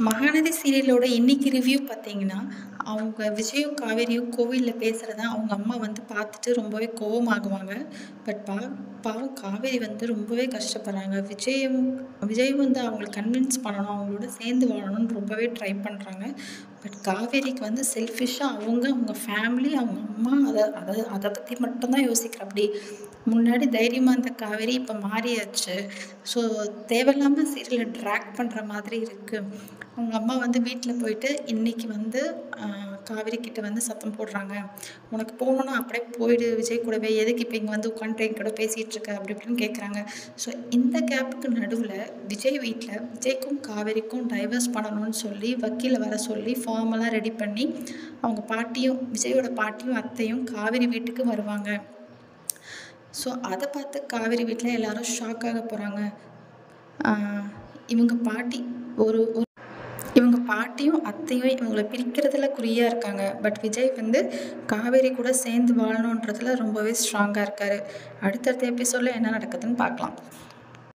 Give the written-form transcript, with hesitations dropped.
மகாநதி சீரியலோட இன்னைக்கு ரிவ்யூ பார்த்தீங்கன்னா, அவங்க விஜயும், காவேரியும் கோவில்ல பேசுறத அவங்க அம்மா வந்து பார்த்துட்டு ரொம்பவே கோவமாகுவாங்க. பட் பாவம் காவேரி வந்து ரொம்பவே கஷ்டப்படுறாங்க. விஜய் வந்து அவங்கள கன்வின்ஸ் பண்ணணும், அவங்களோட சேர்ந்து வாழணும்னு ரொம்பவே ட்ரை பண்ணுறாங்க. பட் காவேரிக்கு வந்து செல்ஃபிஷ்ஷா அவங்க ஃபேமிலி, அவங்க அம்மா அதை பற்றி மட்டும்தான் யோசிக்கிறாப்படி. முன்னாடி தைரியமாக இருந்த காவேரி இப்போ மாறியாச்சு. ஸோ தேவையில்லாமல் சீரியலை ட்ராக் பண்ணுற மாதிரி இருக்குது. அவங்க அம்மா வந்து வீட்டில் போயிட்டு இன்றைக்கி வந்து காவேரி கிட்ட வந்து சத்தம் போடுறாங்க. உனக்கு போகணுன்னா அப்படியே போயிடு விஜய் கூடவே, எதுக்கு இப்போ இங்கே வந்து உட்காந்துட்டு என் கூட பேசிகிட்டு இருக்க அப்படி இப்படின்னு கேட்குறாங்க. ஸோ இந்த கேப்புக்கு நடுவில் விஜய் வீட்டில் விஜய்க்கும் காவேரிக்கும் டைவர்ஸ் பண்ணணும்னு சொல்லி வக்கீலை வர சொல்லி ஃபார்மெல்லாம் ரெடி பண்ணி அவங்க பாட்டியும், விஜயோட பாட்டியும் அத்தையும் காவேரி வீட்டுக்கு வருவாங்க. ஸோ அதை பார்த்து காவேரி வீட்டில் எல்லாரும் ஷாக் ஆக போகிறாங்க. இவங்க பாட்டியும் அத்தையும் இவங்களை பிரிக்கிறதுல குறியாக இருக்காங்க. பட் விஜய் வந்து காவேரி கூட சேர்ந்து வாழணுன்றதுல ரொம்பவே ஸ்ட்ராங்காக இருக்கார். அடுத்தடுத்த எபிசோடில் என்ன நடக்குதுன்னு பார்க்கலாம்.